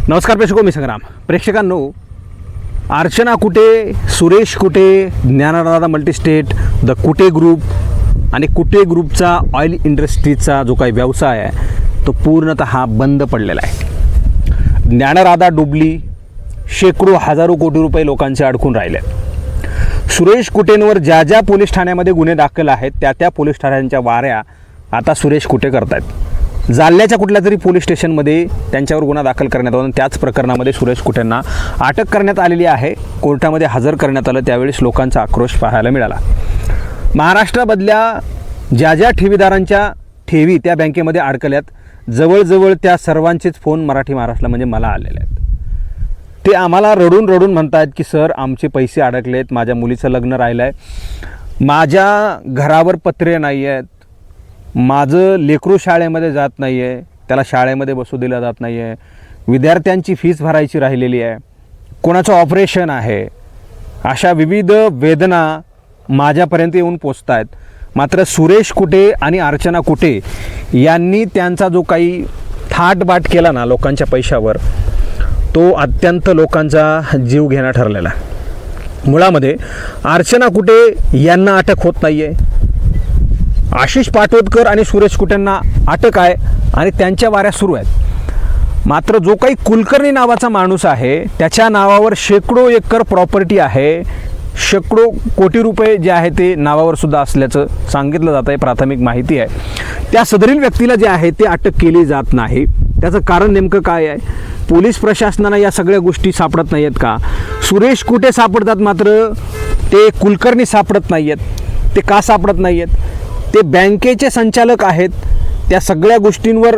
नमस्कार प्रेक्षको, मी संग्राम. प्रेक्षकांनो, अर्चना कुटे, सुरेश कुटे, ज्ञानदादा multi-state, the Kute group आणि कुटे ग्रुपचा ऑइल इंडस्ट्रीचा जो काही व्यवसाय आहे तो पूर्णतः बंद पडलेला आहे. ज्ञानराधा डुबली, शेकडो हजारो कोटी रुपये लोकांचे अडकून राहिले. सुरेश कुटेंवर ज्या ज्या पोलीस ठाण्यामध्ये गुन्हे दाखल आहेत त्या पोलीस ठाण्यांच्या वाऱ्या आता सुरेश कुटे करतायत. जालन्याच्या कुठल्या तरी पोलीस स्टेशनमध्ये त्यांच्यावर गुन्हा दाखल करण्यात आला. त्याच प्रकरणामध्ये सुरेश कुटेंना अटक करण्यात आलेली आहे. कोर्टामध्ये हजर करण्यात आलं. त्यावेळेस लोकांचा आक्रोश पाहायला मिळाला. महाराष्ट्रामधल्या ज्या ज्या ठेवीदारांच्या ठेवी त्या बँकेमध्ये अडकल्यात, जवळजवळ त्या सर्वांचेच फोन मराठी महाराष्ट्राला म्हणजे मला आलेले आहेत. ते आम्हाला रडून रडून म्हणतात की सर, आमचे पैसे अडकलेत, माझ्या मुलीचं लग्न राहिलं आहे, माझ्या घरावर पत्रे नाही आहेत, माझं लेकरू शाळेमध्ये जात नाही आहे, त्याला शाळेमध्ये बसू दिलं जात नाही आहे, विद्यार्थ्यांची फीस भरायची राहिलेली आहे, कोणाचं ऑपरेशन आहे, अशा विविध वेदना माझ्यापर्यंत येऊन पोचत आहेत. मात्र सुरेश कुटे आणि अर्चना कुटे यांनी त्यांचा जो काही थाटबाट केला ना लोकांच्या पैशावर, तो अत्यंत लोकांचा जीव घेणा ठरलेला. मुळामध्ये अर्चना कुटे यांना अटक होत नाही आहे, आशिष पाटोदकर आणि सुरेश कुटेंना अटक आहे आणि त्यांच्या वाऱ्या सुरू आहेत. मात्र जो काही कुलकर्णी नावाचा माणूस आहे त्याच्या नावावर शेकडो एकर प्रॉपर्टी आहे, शेकडो कोटी रुपये जे आहे ते नावावर सुद्धा असल्याचं सांगितलं जात आहे. प्राथमिक माहिती आहे. त्या सदरील व्यक्तीला जे आहे ते अटक केली जात नाही. त्याचं कारण नेमकं काय आहे? पोलीस प्रशासनाला या सगळ्या गोष्टी सापडत नाही आहेत का? सुरेश कुटे सापडतात, मात्र ते कुलकर्णी सापडत नाही आहेत. ते का सापडत नाही आहेत? ते बँकेचे संचालक आहेत. त्या सगळ्या गोष्टींवर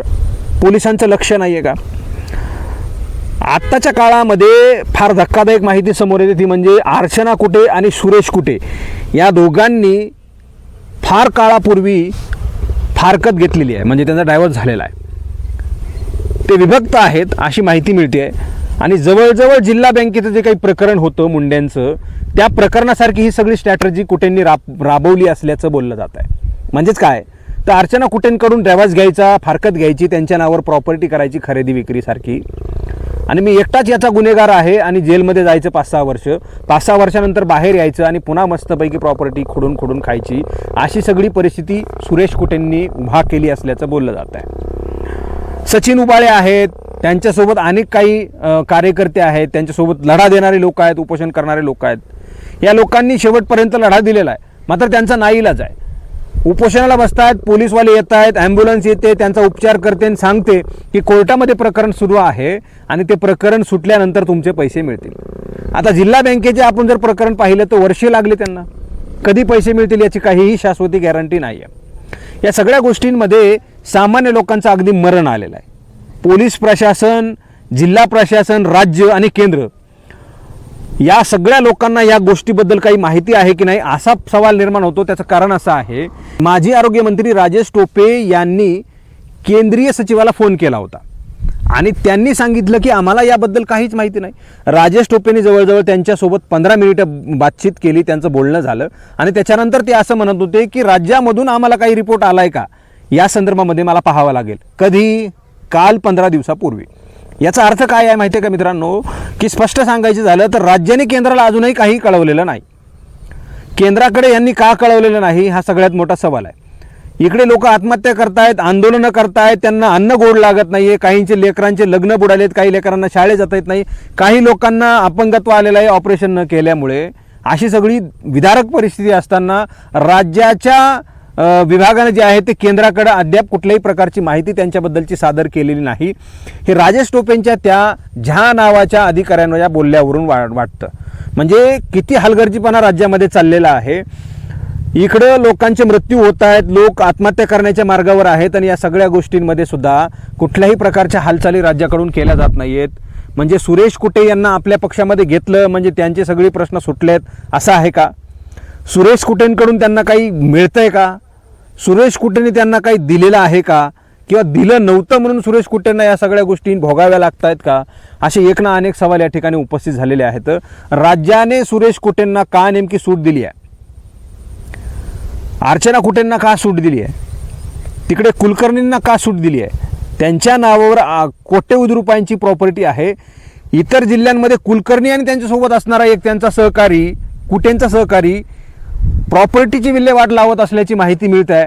पोलिसांचं लक्ष नाही आहे का? आत्ताच्या काळामध्ये फार धक्कादायक माहिती समोर येते, ती म्हणजे अर्चना कुटे आणि सुरेश कुटे या दोघांनी फार काळापूर्वी फारकत घेतलेली आहे, म्हणजे त्यांचा डायव्होर्स झालेला आहे. ते विभक्त आहेत अशी माहिती मिळते आहे. आणि जवळजवळ जिल्हा बँकेचं जे काही प्रकरण होतं मुंड्यांचं, त्या प्रकरणासारखी ही सगळी स्ट्रॅटर्जी कुटेंनी राबवली असल्याचं बोललं जात आहे. म्हणजेच काय, तर अर्चना कुटेंकडून डायव्होर्स घ्यायचा, फारकत घ्यायची, त्यांच्या नावावर प्रॉपर्टी करायची खरेदी विक्रीसारखी, आणि मी एकटाच याचा गुन्हेगार आहे आणि जेलमध्ये जायचं 5-6 वर्ष, 5-6 वर्षानंतर बाहेर यायचं आणि पुन्हा मस्तपैकी प्रॉपर्टी खोडून खोडून खायची, अशी सगळी परिस्थिती सुरेश कुटेंनी उभा केली असल्याचं बोललं जात आहे. सचिन उबाळे आहेत, त्यांच्यासोबत अनेक काही कार्यकर्ते आहेत, त्यांच्यासोबत लढा देणारे लोक आहेत, उपोषण करणारे लोक आहेत. या लोकांनी शेवटपर्यंत लढा दिलेला आहे. मात्र त्यांचा नाईलाज आहे. उपोषणाला बसतात, पोलीसवाले येत आहेत, ॲम्ब्युलन्स येते, त्यांचा उपचार करते आणि सांगते की कोर्टामध्ये प्रकरण सुरू आहे आणि ते प्रकरण सुटल्यानंतर तुमचे पैसे मिळतील. आता जिल्हा बँकेचे आपण जर प्रकरण पाहिलं तर वर्षे लागले त्यांना. कधी पैसे मिळतील याची काहीही शाश्वती गॅरंटी नाही आहे. या सगळ्या गोष्टींमध्ये सामान्य लोकांचं अगदी मरण आलेलं आहे. पोलीस प्रशासन, जिल्हा प्रशासन, राज्य आणि केंद्र या सगळ्या लोकांना या गोष्टीबद्दल काही माहिती आहे की नाही असा सवाल निर्माण होतो. त्याचं कारण असं आहे, माजी आरोग्यमंत्री राजेश टोपे यांनी केंद्रीय सचिवाला फोन केला होता आणि त्यांनी सांगितलं की आम्हाला याबद्दल काहीच माहिती नाही. राजेश टोपेंनी जवळजवळ त्यांच्यासोबत 15 मिनिटं बातचीत केली, त्यांचं बोलणं झालं आणि त्याच्यानंतर ते असं म्हणत होते की राज्यामधून आम्हाला काही रिपोर्ट आलाय का या संदर्भामध्ये मला पाहावं लागेल. कधी? काल 15 दिवसापूर्वी. याचा अर्थ काय आहे माहिती आहे का मित्रांनो, की स्पष्ट सांगायचं झालं तर राज्याने केंद्राला अजूनही काही कळवलेलं नाही. केंद्राकडे यांनी का कळवलेलं नाही हा सगळ्यात मोठा सवाल आहे. इकडे लोक आत्महत्या करतायत, आंदोलनं करतायत, त्यांना अन्न गोड लागत नाही आहे, काहींचे लेकरांचे लग्न बुडालेत, काही लेकरांना शाळेत जाता येत नाही, काही लोकांना अपंगत्व आलेलं आहे ऑपरेशन न केल्यामुळे. अशी सगळी विदारक परिस्थिती असताना राज्याच्या विभागाने जे आहे ते केंद्राकडे अद्याप कुठल्याही प्रकारची माहिती त्यांच्याबद्दलची सादर केलेली नाही. हे राजेश टोपेंच्या त्या झा नावाच्या अधिकाऱ्यांवर या बोलल्यावरून वाटतं. म्हणजे किती हलगर्जीपणा राज्यामध्ये चाललेला आहे. इकडं लोकांचे मृत्यू होत आहेत, लोक आत्महत्या करण्याच्या मार्गावर आहेत आणि या सगळ्या गोष्टींमध्ये सुद्धा कुठल्याही प्रकारच्या हालचाली राज्याकडून केल्या जात नाही आहेत. म्हणजे सुरेश कुटे यांना आपल्या पक्षामध्ये घेतलं म्हणजे त्यांचे सगळे प्रश्न सुटलेत असं आहे का? सुरेश कुटेंकडून त्यांना काही मिळतंय का? सुरेश कुटेंनी त्यांना काही दिलेलं आहे का? किंवा दिलं नव्हतं म्हणून सुरेश कुटेंना या सगळ्या गोष्टी भोगाव्या लागत आहेत का? असे एक ना अनेक सवाल या ठिकाणी उपस्थित झालेले आहेत. राज्याने सुरेश कुटेंना का नेमकी सूट दिली आहे? अर्चना कुटेंना का सूट दिली आहे? तिकडे कुलकर्णींना का सूट दिली आहे? त्यांच्या नावावर कोट्यवधी रुपयांची प्रॉपर्टी आहे. इतर जिल्ह्यांमध्ये कुलकर्णी आणि त्यांच्यासोबत असणारा एक त्यांचा सहकारी, कुटेंचा सहकारी प्रॉपर्टीची विल्हेवाट लावत असल्याची माहिती मिळत आहे.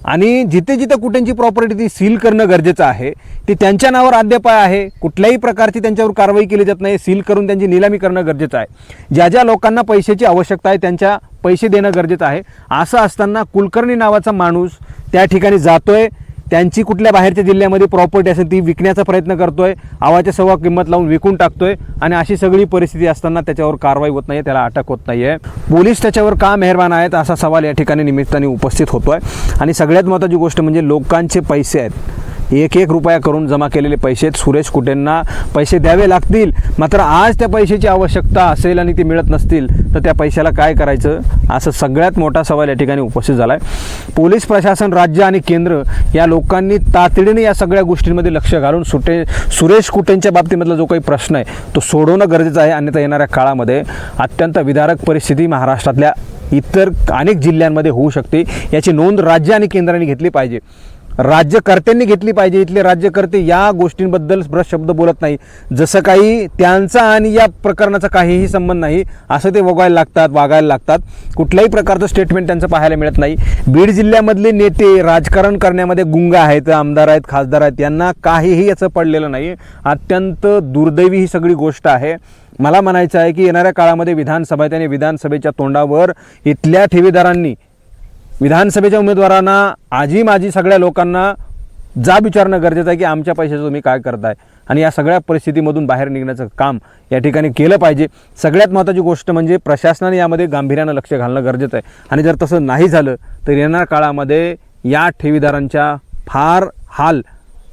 आणि जिथे जिथे कुठेंची प्रॉपर्टी ती सील करणं गरजेचं आहे. ती त्यांच्या नावावर अद्याप आहे. कुठल्याही प्रकारची त्यांच्यावर कारवाई केली जात नाही. सील करून त्यांची निलामी करणं गरजेचं आहे. ज्या ज्या लोकांना पैशाची आवश्यकता आहे त्यांच्या पैसे देणं गरजेचं आहे. असं असताना कुलकर्णी नावाचा माणूस त्या ठिकाणी जातोय, त्यांची कुठल्या बाहेरच्या जिल्ह्यामध्ये प्रॉपर्टी असेल ती विकण्याचा प्रयत्न करतोय, आवाच्या सव्वा किंमत लावून विकून टाकतोय. आणि अशी सगळी परिस्थिती असताना त्याच्यावर कारवाई होत नाही, त्याला अटक होत नाही आहे. पोलीस त्याच्यावर का मेहरबान आहेत असा सवाल या ठिकाणी निमित्ताने उपस्थित होतोय. आणि सगळ्यात महत्त्वाची गोष्ट म्हणजे लोकांचे पैसे आहेत, 1-1 रुपया करून जमा केलेले पैसे सुरेश कुटेंना पैसे द्यावे लागतील. मात्र आज त्या पैशाची आवश्यकता असेल आणि ते मिळत नसतील तर त्या पैशाला काय करायचं, असं सगळ्यात मोठा सवाल या ठिकाणी उपस्थित झाला आहे. पोलीस प्रशासन, राज्य आणि केंद्र या लोकांनी तातडीने या सगळ्या गोष्टींमध्ये लक्ष घालून सुरेश कुटेंच्या बाबतीमधला जो काही प्रश्न आहे तो सोडवणं गरजेचं आहे. अन्यथा येणाऱ्या काळामध्ये अत्यंत विदारक परिस्थिती महाराष्ट्रातल्या इतर अनेक जिल्ह्यांमध्ये होऊ शकते. याची नोंद राज्य आणि केंद्राने घेतली पाहिजे, राज्यकर्त्यांनी घेतली पाहिजे. इथले राज्यकर्ते या गोष्टींबद्दल शब्द बोलत नाही, जसं काही त्यांचा आणि या प्रकरणाचा काहीही संबंध नाही असं ते वागायला लागतात. कुठल्याही प्रकारचं स्टेटमेंट त्यांचं पाहायला मिळत नाही. बीड जिल्ह्यामधले नेते राजकारण करण्यामध्ये गुंग आहेत, आमदार आहेत, खासदार आहेत, यांना काहीही याचं पडलेलं नाही. अत्यंत दुर्दैवी ही सगळी गोष्ट आहे. मला म्हणायचं आहे की येणाऱ्या काळामध्ये विधानसभेत आणि विधानसभेच्या तोंडावर इथल्या ठेवीदारांनी, विधानसभेच्या उमेदवारांना, आजी माजी सगळ्या लोकांना जाब विचारणं गरजेचं आहे की आमच्या पैशाचं तुम्ही काय करताय. आणि या सगळ्या परिस्थितीमधून बाहेर निघण्याचं काम या ठिकाणी केलं पाहिजे. सगळ्यात महत्त्वाची गोष्ट म्हणजे प्रशासनाने यामध्ये गांभीर्यानं लक्ष घालणं गरजेचं आहे. आणि जर तसं नाही झालं तर येणाऱ्या काळामध्ये या ठेवीदारांच्या फार हाल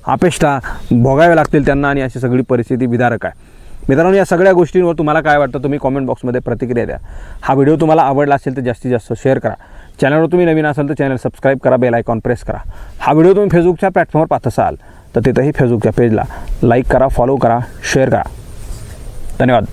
अपेष्टा भोगाव्या लागतील त्यांना. आणि अशी सगळी परिस्थिती विदारक आहे. मित्रांनो, या सगळ्या गोष्टींवर तुम्हाला काय वाटतं तुम्ही कॉमेंट बॉक्समध्ये प्रतिक्रिया द्या. हा व्हिडिओ तुम्हाला आवडला असेल तर जास्तीत जास्त शेअर करा. चॅनलवर तुम्ही नवीन असाल तर चॅनल सबस्क्राईब करा, बेल आयकॉन प्रेस करा. हा व्हिडिओ तुम्ही फेसबुकच्या प्लॅटफॉर्मवर पाहत असाल तर तिथंही फेसबुकच्या पेजला लाईक करा, फॉलो करा, शेअर करा. धन्यवाद.